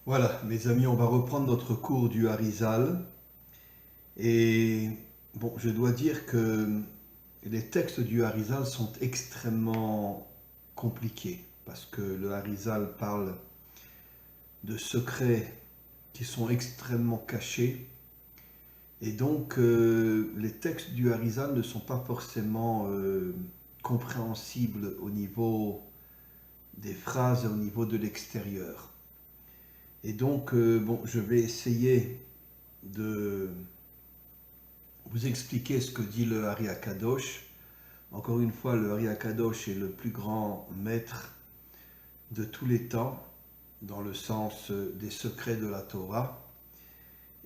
Voilà, mes amis, on va reprendre notre cours du Harizal. Et bon, je dois dire que les textes du Harizal sont extrêmement compliqués parce que le Harizal parle de secrets qui sont extrêmement cachés. Et donc, les textes du Harizal ne sont pas forcément compréhensibles au niveau des phrases, au niveau de l'extérieur. Et donc, bon, je vais essayer de vous expliquer ce que dit le Hari Akadosh. Encore une fois, le Hari Akadosh est le plus grand maître de tous les temps, dans le sens des secrets de la Torah.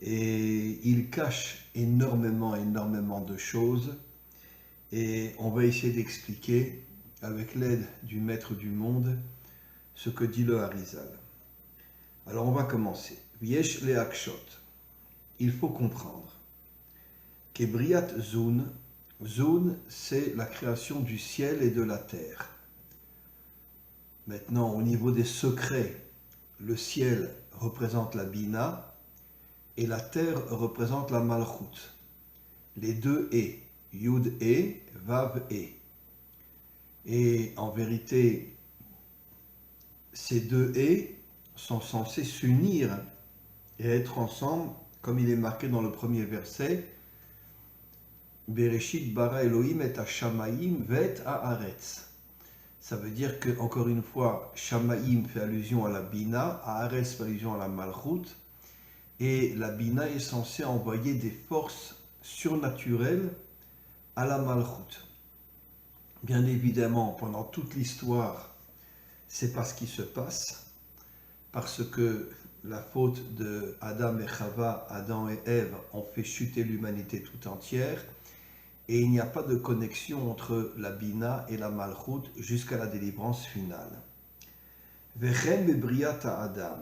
Et il cache énormément de choses. Et on va essayer d'expliquer, avec l'aide du maître du monde, ce que dit le Harizal. Alors on va commencer. Viesh le Akshot. Il faut comprendre. Kebriat Zun. Zun, c'est la création du ciel et de la terre. Maintenant, au niveau des secrets, le ciel représente la Bina et la terre représente la Malchut. Les deux et, Yud et, Vav et. Et en vérité, ces deux et sont censés s'unir et être ensemble, comme il est marqué dans le premier verset. Bereshit bara Elohim et ha-shamayim vet ha-aretz. Ça veut dire que, encore une fois, Shamayim fait allusion à la Bina, ha-aretz fait allusion à la Malchut, et la Bina est censée envoyer des forces surnaturelles à la Malchut. Bien évidemment, pendant toute l'histoire, c'est pas ce qui se passe, parce que la faute de Adam et Chava, Adam et Ève, ont fait chuter l'humanité tout entière, et il n'y a pas de connexion entre la Bina et la Malchut jusqu'à la délivrance finale. Vechem bebriat Adam,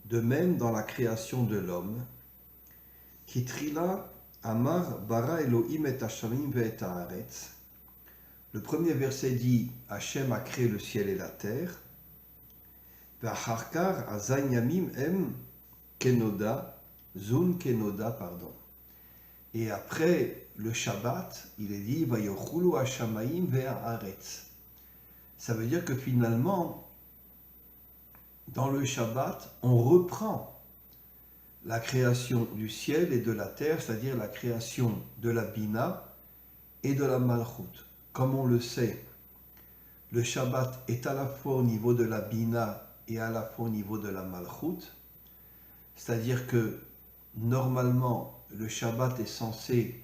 de même dans la création de l'homme, Kitrila Amar bara Elohim et Hashamim ve'et haaretz. Le premier verset dit Hachem a créé le ciel et la terre. Ve'acharkar azayin yamim em kenoda, zun kenoda, pardon. Et après le Shabbat, il est dit Vayochulu hashamayim ve'haaretz. Ça veut dire que finalement, dans le Shabbat, on reprend la création du ciel et de la terre, c'est-à-dire la création de la Bina et de la Malchut. Comme on le sait, le Shabbat est à la fois au niveau de la Bina et à la fois au niveau de la Malchut, c'est-à-dire que normalement, le Shabbat est censé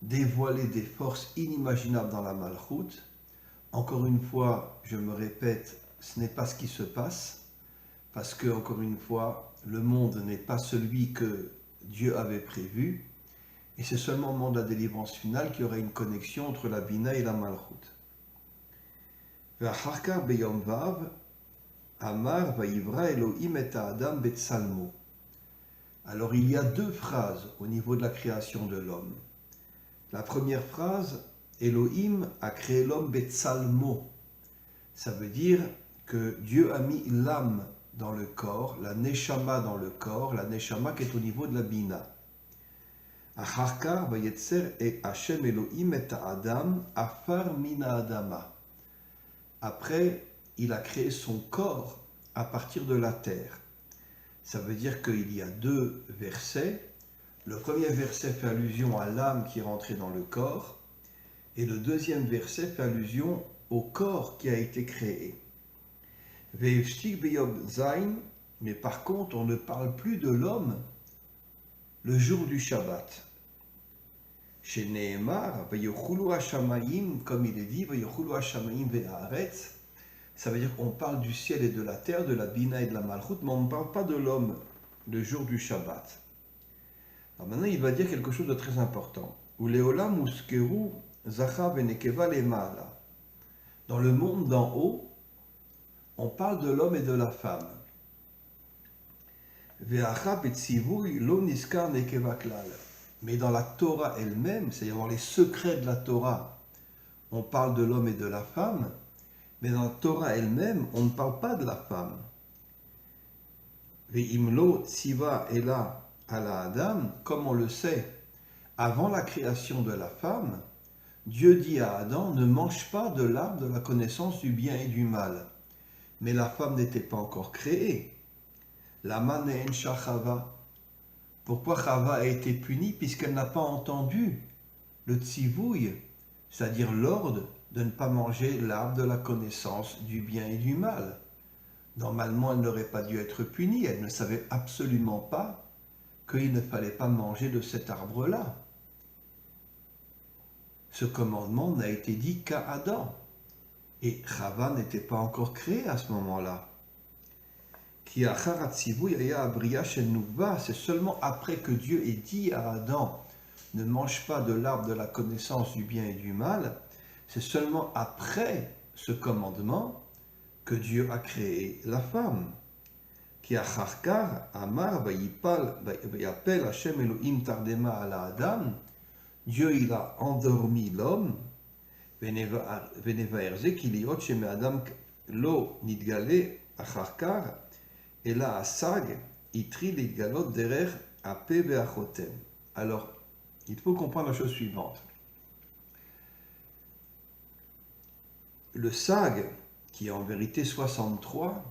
dévoiler des forces inimaginables dans la Malchut. Encore une fois, je me répète, ce n'est pas ce qui se passe, parce que, encore une fois, le monde n'est pas celui que Dieu avait prévu, et c'est seulement au moment de la délivrance finale qu'il y aura une connexion entre la Bina et la Malchut. Ve'acharkar beyom vav, amar vayivra Elohim et Adam betsalmo. Alors il y a deux phrases au niveau de la création de l'homme. La première phrase, Elohim a créé l'homme betsalmo. Ça veut dire que Dieu a mis l'âme dans le corps, la neshama dans le corps, la neshama qui est au niveau de la bina. Acharkar vayetzer et Hashem Elohim et Adam afar mina adama. Après, il a créé son corps à partir de la terre. Ça veut dire qu'il y a deux versets. Le premier verset fait allusion à l'âme qui est rentrée dans le corps, et le deuxième verset fait allusion au corps qui a été créé. Ve'efshik beyob zain, mais par contre, on ne parle plus de l'homme le jour du Shabbat. Chez Nehemar, ve'yochulu hashamayim, comme il est dit, ve'yochulu hashamayim ve'haaretz. Ça veut dire qu'on parle du ciel et de la terre, de la Bina et de la Malchut, mais on ne parle pas de l'homme le jour du Shabbat. Alors maintenant, il va dire quelque chose de très important. Uleolam uskeru zacha venekeva lemala. Dans le monde d'en haut, on parle de l'homme et de la femme. Ve'acha betzivui lo niskar nekeva klal. Mais dans la Torah elle-même, c'est-à-dire dans les secrets de la Torah, on parle de l'homme et de la femme, mais dans la Torah elle-même, on ne parle pas de la femme. Ve'imlo tziva ela ala Adam, comme on le sait, avant la création de la femme, Dieu dit à Adam, ne mange pas de l'arbre de la connaissance du bien et du mal. Mais la femme n'était pas encore créée. Lama ne'ensha Chava. Pourquoi Chava a été punie? Puisqu'elle n'a pas entendu le tzivouille, c'est-à-dire l'ordre de ne pas manger l'arbre de la connaissance du bien et du mal. Normalement, elle n'aurait pas dû être punie. Elle ne savait absolument pas qu'il ne fallait pas manger de cet arbre-là. Ce commandement n'a été dit qu'à Adam. Et Chava n'était pas encore créée à ce moment-là. C'est seulement après que Dieu ait dit à Adam, ne mange pas de l'arbre de la connaissance du bien et du mal, c'est seulement après ce commandement que Dieu a créé la femme. Qui a charkar, amar, vayapel Hashem Elohim tardema ala Adam, Dieu il a endormi l'homme, venevaerze kiliot sheme Adam lo nidgale acharkar, et là à sag, itri nidgalot derer ape veachotem. Alors, il faut comprendre la chose suivante. Le sag, qui est en vérité 63,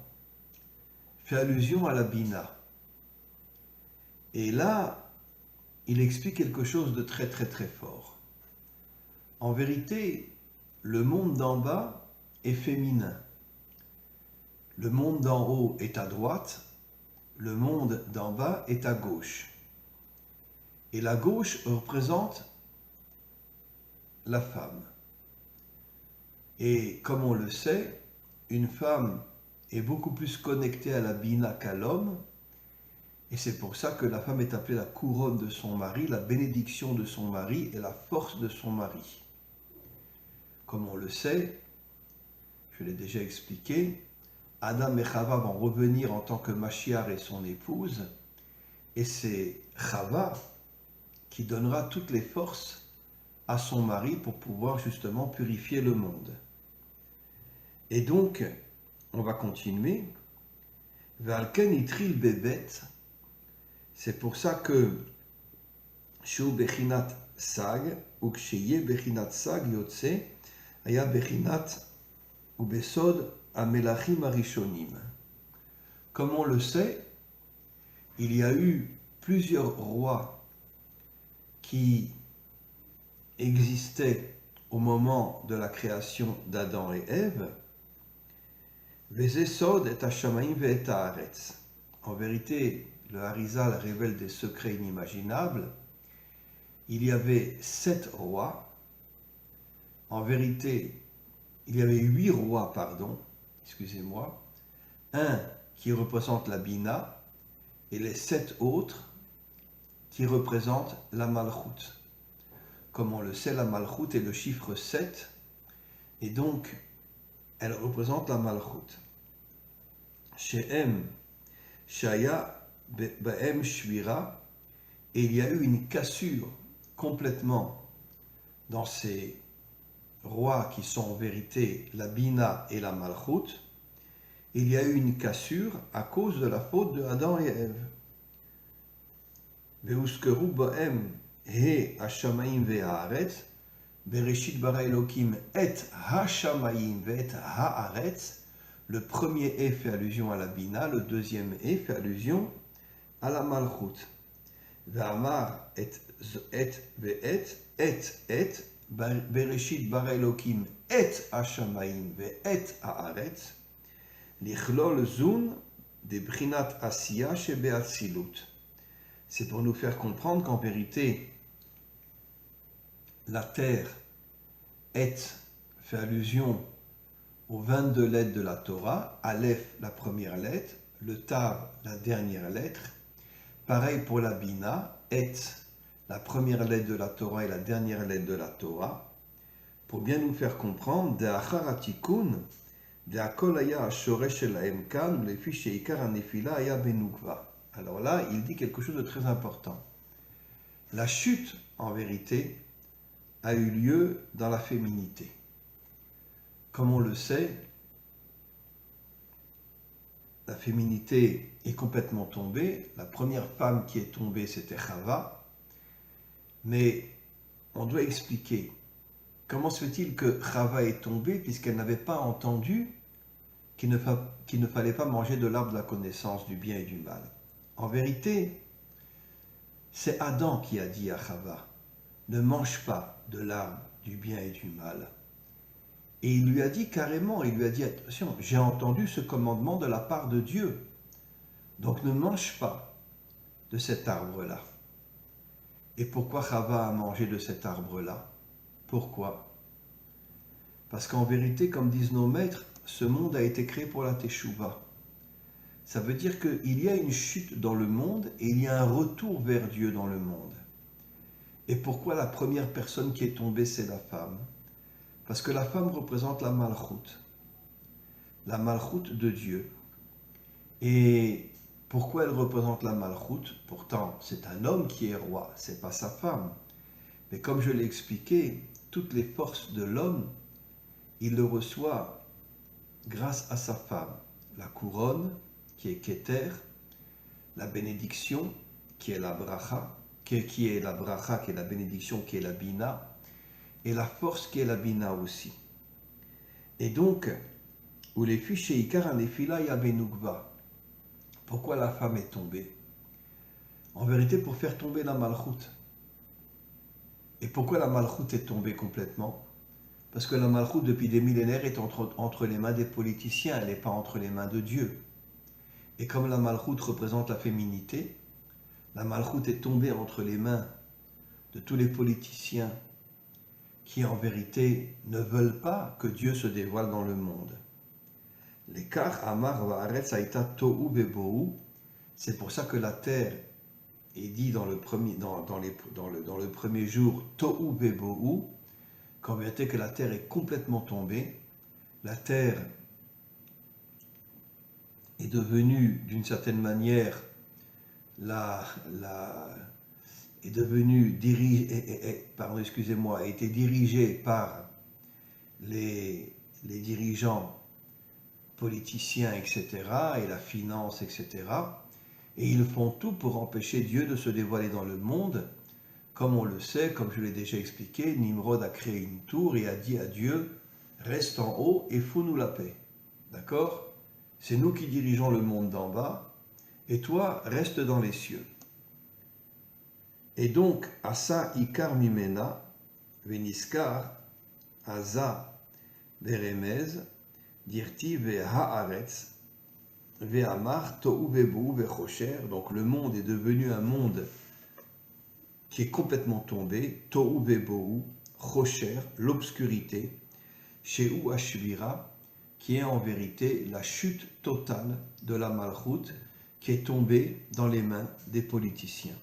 fait allusion à la Bina. Et là, il explique quelque chose de très très très fort. En vérité, le monde d'en bas est féminin. Le monde d'en haut est à droite, le monde d'en bas est à gauche. Et la gauche représente la femme. Et comme on le sait, une femme est beaucoup plus connectée à la Bina qu'à l'homme, et c'est pour ça que la femme est appelée la couronne de son mari, la bénédiction de son mari et la force de son mari. Comme on le sait, je l'ai déjà expliqué, Adam et Chava vont revenir en tant que Mashiach et son épouse, et c'est Chava qui donnera toutes les forces à son mari pour pouvoir justement purifier le monde. Et donc, on va continuer. Valken itril bebet, c'est pour ça que Shu bechinat sag, ou kshiye bechinat sag yotse, aya bechinat ou besod amelachim arishonim. Comme on le sait, il y a eu plusieurs rois qui existaient au moment de la création d'Adam et Ève. Vezesod et hashamaim ve'et haaretz. En vérité, le Harizal révèle des secrets inimaginables. Il y avait 7 rois. En vérité, il y avait 8 rois, excusez-moi. Un qui représente la Bina et les 7 autres qui représentent la Malchut. Comme on le sait, la Malchut est le chiffre 7 et donc elle représente la Malchut. She'em, Shaya, Ba'em, Shvira, et il y a eu une cassure complètement dans ces rois qui sont en vérité la Bina et la Malchut. Il y a eu une cassure à cause de la faute de Adam et Ève. Ve'uskeru ba'em he hashamaim ve'haaretz, bereshit bara Elokim et hashamaim ve'et haaretz. Le premier « fait allusion à la Bina, le deuxième « fait allusion à la Malchut. Ve'amar et ve'et, et, bereshit bara Elokim et hashamaim ve'et haaretz, lichlol zun de brinat asiya shebe'atzilut. C'est pour nous faire comprendre qu'en vérité, la terre est fait allusion aux 22 lettres de la Torah, Aleph, la première lettre, le Tav, la dernière lettre. Pareil pour la Bina, Et, la première lettre de la Torah et la dernière lettre de la Torah, pour bien nous faire comprendre, De'achar hatikun, De'akol haya hashoresh shelahem kan, ulefi sheikar hanefila haya benukva. Alors là, il dit quelque chose de très important. La chute, en vérité, a eu lieu dans la féminité. Comme on le sait, la féminité est complètement tombée. La première femme qui est tombée, c'était Chava. Mais on doit expliquer comment se fait-il que Chava est tombée puisqu'elle n'avait pas entendu qu'il ne fallait pas manger de l'arbre de la connaissance du bien et du mal. En vérité, c'est Adam qui a dit à Chava, ne mange pas de l'arbre du bien et du mal. Et il lui a dit carrément, il lui a dit, attention, j'ai entendu ce commandement de la part de Dieu. Donc ne mange pas de cet arbre-là. Et pourquoi Chava a mangé de cet arbre-là? Pourquoi? Parce qu'en vérité, comme disent nos maîtres, ce monde a été créé pour la Teshuvah. Ça veut dire qu'il y a une chute dans le monde et il y a un retour vers Dieu dans le monde. Et pourquoi la première personne qui est tombée, c'est la femme? Parce que la femme représente la malchoute de Dieu. Et pourquoi elle représente la malchoute? Pourtant, c'est un homme qui est roi, c'est pas sa femme. Mais comme je l'ai expliqué, toutes les forces de l'homme, il le reçoit grâce à sa femme. La couronne, qui est Keter, la bénédiction, qui est la bracha, qui est la bénédiction, qui est la bina, et la force qui est la bina aussi. Et donc, où les fiches Ikar Anefila Yabenugva. Pourquoi la femme est tombée? En vérité, pour faire tomber la malchoute. Et pourquoi la malchoute est tombée complètement? Parce que la malchoute, depuis des millénaires, est entre les mains des politiciens, elle n'est pas entre les mains de Dieu. Et comme la malchoute représente la féminité, la malchoute est tombée entre les mains de tous les politiciens qui, en vérité, ne veulent pas que Dieu se dévoile dans le monde. L'écart Amar Vaaretz Aïta Tohu Bebohu, c'est pour ça que la terre est dit dans le premier jour Tohu Bebohu, qu'en vérité que la terre est complètement tombée, la terre est devenue d'une certaine manière est devenue a été dirigée par les dirigeants politiciens, etc., et la finance, etc., et ils font tout pour empêcher Dieu de se dévoiler dans le monde. Comme on le sait, comme je l'ai déjà expliqué, Nimrod a créé une tour et a dit à Dieu, reste en haut et fous-nous la paix. D'accord? C'est nous qui dirigeons le monde d'en bas, et toi, reste dans les cieux. Et donc, Asa Ikar Mimena, Veniskar, Asa Veremez, Dirti Haaretz, Ve'amar Tohu Vebu Vechocher. Donc le monde est devenu un monde qui est complètement tombé, Tohu Vebu, Chocher, l'obscurité, Sheu Ashvira, qui est en vérité la chute totale de la malchoute qui est tombée dans les mains des politiciens.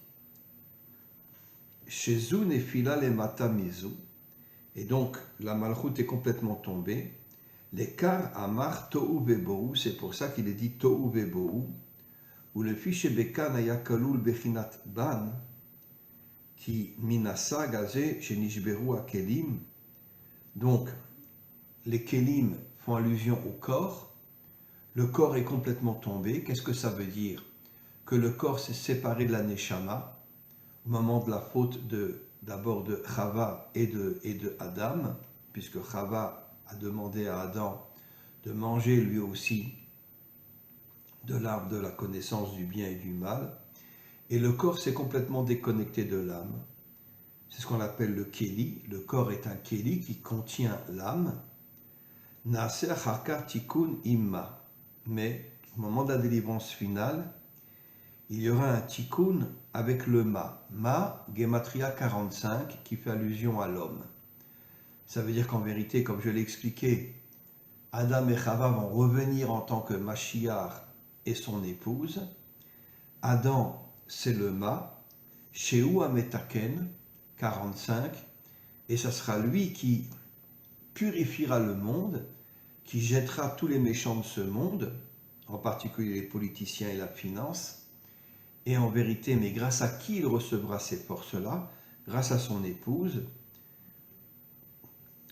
Shezu Nefila le Matamizu, et donc la malchoute est complètement tombée. L'écart Amar Tohu Vebohu, c'est pour ça qu'il est dit Tohu Vebohu, où le fiche Bekan Ayakalul Bechinat Ban, qui Minasa Gazé Shenishberu Akelim. Donc, les Kelim font allusion au corps. Le corps est complètement tombé. Qu'est-ce que ça veut dire? Que le corps s'est séparé de la Neshama au moment de la faute d'abord de Chava et de Adam, puisque Chava a demandé à Adam de manger lui aussi de l'arbre de la connaissance du bien et du mal, et le corps s'est complètement déconnecté de l'âme. C'est ce qu'on appelle le Kéli. Le corps est un Kéli qui contient l'âme. Naaser Hakar Tikkun Imma. Mais au moment de la délivrance finale, il y aura un Tikkun avec le Ma. Ma, Gematria 45, qui fait allusion à l'homme. Ça veut dire qu'en vérité, comme je l'ai expliqué, Adam et Chava vont revenir en tant que Mashiach et son épouse. Adam, c'est le Ma, Sheu Ametaken, 45, et ça sera lui qui purifiera le monde, qui jettera tous les méchants de ce monde, en particulier les politiciens et la finance, et en vérité, mais grâce à qui il recevra ces forces-là? Grâce à son épouse,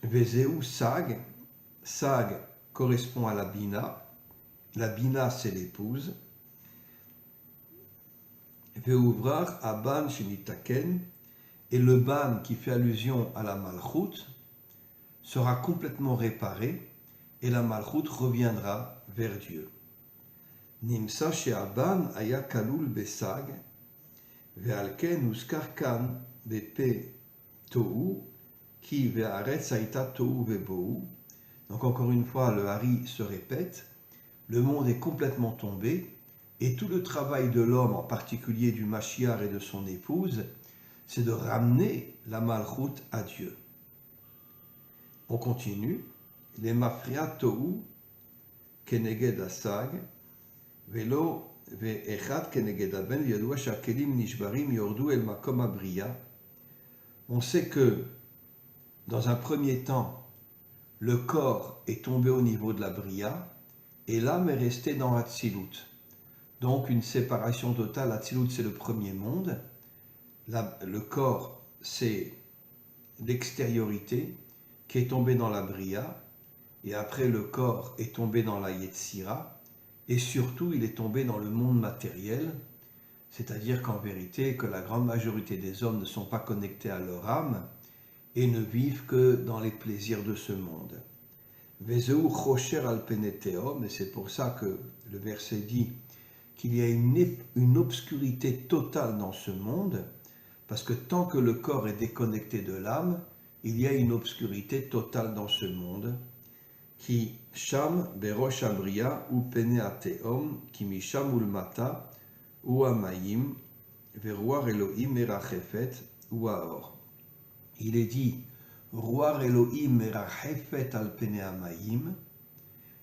Vezeu Sag. Sag correspond à la Bina, la Bina c'est l'épouse, Ve'uvrar Aban Shenitaken, et le ban qui fait allusion à la Malchut sera complètement réparé et la Malchut reviendra vers Dieu. Nimsa she'aban aya kalul besag ve'alken uskar kan bepe tohu ki ve'aretz haïta tohu ve'bohu. Donc encore une fois, le hari se répète, le monde est complètement tombé et tout le travail de l'homme, en particulier du Mashiach et de son épouse, c'est de ramener la Malchut à Dieu. On continue. Les mafriat tohu keneged asag velo ve'echad keneged aben yadua shakelim nishbarim yordu el makom abriya. On sait que dans un premier temps, le corps est tombé au niveau de la bria et l'âme est restée dans Hatzilut. Donc une séparation totale. Hatzilut c'est le premier monde. Le corps c'est l'extériorité qui est tombé dans la bria, et après le corps est tombé dans la Yetzira, et surtout il est tombé dans le monde matériel, c'est-à-dire qu'en vérité que la grande majorité des hommes ne sont pas connectés à leur âme et ne vivent que dans les plaisirs de ce monde. Vezeu chocher al peneteom, et c'est pour ça que le verset dit qu'il y a une obscurité totale dans ce monde, parce que tant que le corps est déconnecté de l'âme, il y a une obscurité totale dans ce monde, qui sham berosh abria ou pene ateom, qui misham ulmata ou amayim, veruar Elohim merachefet ou aor. Il est dit ruar Elohim merachefet al pene amayim.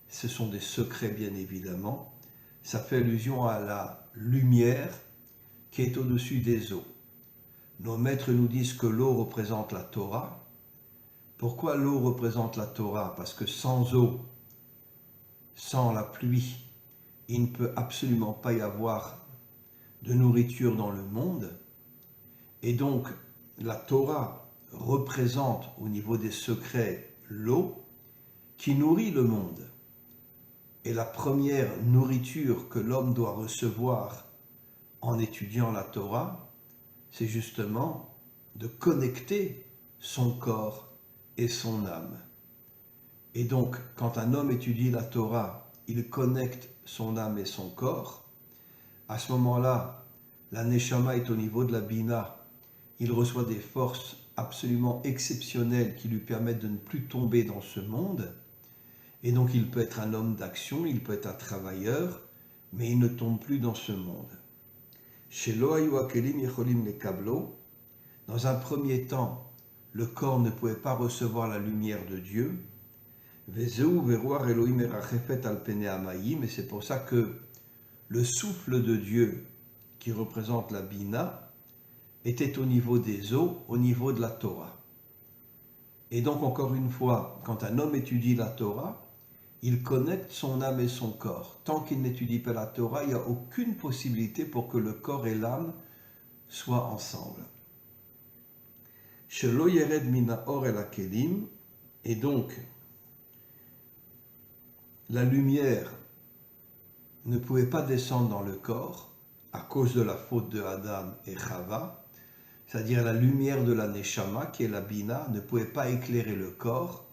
Ce sont des secrets bien évidemment. Ça fait allusion à la lumière qui est au-dessus des eaux. Nos maîtres nous disent que l'eau représente la Torah. Pourquoi l'eau représente la Torah? Parce que sans eau, sans la pluie, il ne peut absolument pas y avoir de nourriture dans le monde. Et donc, la Torah représente au niveau des secrets l'eau qui nourrit le monde. Et la première nourriture que l'homme doit recevoir en étudiant la Torah, c'est justement de connecter son corps et son âme. Et donc, quand un homme étudie la Torah, il connecte son âme et son corps. À ce moment-là, la Neshama est au niveau de la Bina. Il reçoit des forces absolument exceptionnelles qui lui permettent de ne plus tomber dans ce monde. Et donc, il peut être un homme d'action, il peut être un travailleur, mais il ne tombe plus dans ce monde. Chez Loayu Akelim Yecholim le Kablo, dans un premier temps, le corps ne pouvait pas recevoir la lumière de Dieu. Vezeu veruar Elohim erachefet al pene amayim, et c'est pour ça que le souffle de Dieu, qui représente la Bina, était au niveau des eaux, au niveau de la Torah. Et donc, encore une fois, quand un homme étudie la Torah, il connecte son âme et son corps. Tant qu'il n'étudie pas la Torah, il n'y a aucune possibilité pour que le corps et l'âme soient ensemble. Shelo yered mina or el akelim, et donc la lumière ne pouvait pas descendre dans le corps à cause de la faute de Adam et Chava, c'est-à-dire la lumière de la Neshama, qui est la Bina, ne pouvait pas éclairer le corps,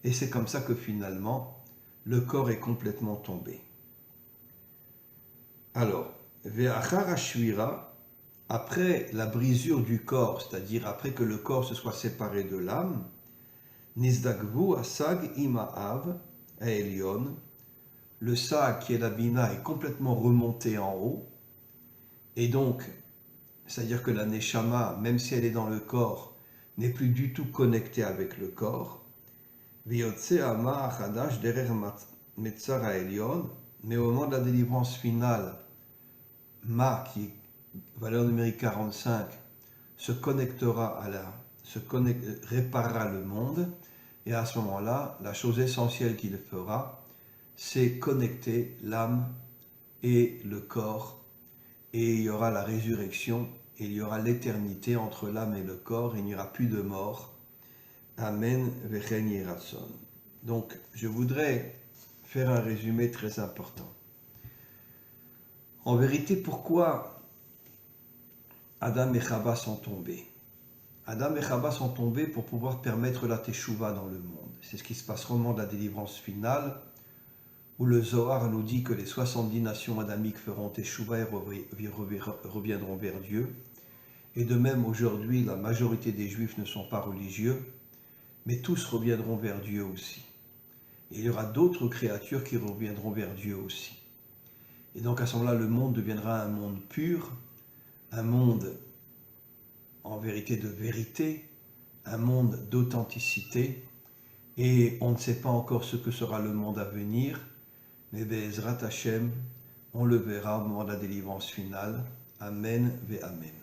et c'est comme ça que finalement le corps est complètement tombé. Alors, ve'achar hashvira, après la brisure du corps, c'est-à-dire après que le corps se soit séparé de l'âme, Nizdagvu asag ima'av aelion, le sag qui est la bina est complètement remonté en haut, et donc, c'est-à-dire que la neshama, même si elle est dans le corps, n'est plus du tout connectée avec le corps. V'yotse ama achadash derer metzar aelion, mais au moment de la délivrance finale, Ma, qui est valeur numérique 45, se connectera réparera le monde, et à ce moment-là, la chose essentielle qu'il fera, c'est connecter l'âme et le corps, et il y aura la résurrection, et il y aura l'éternité entre l'âme et le corps, et il n'y aura plus de mort. Amen, vechen yeratson. Donc, je voudrais faire un résumé très important. En vérité, pourquoi Adam et Chava sont tombés? Adam et Chava sont tombés pour pouvoir permettre la teshuva dans le monde. C'est ce qui se passe au moment de la délivrance finale, où le Zohar nous dit que les 70 nations adamiques feront teshuva et reviendront vers Dieu. Et de même, aujourd'hui, la majorité des Juifs ne sont pas religieux, mais tous reviendront vers Dieu aussi. Et il y aura d'autres créatures qui reviendront vers Dieu aussi. Et donc à ce moment-là, le monde deviendra un monde pur, un monde en vérité de vérité, un monde d'authenticité, et on ne sait pas encore ce que sera le monde à venir, mais Be'ezrat Hashem, on le verra au moment de la délivrance finale. Amen ve Amen.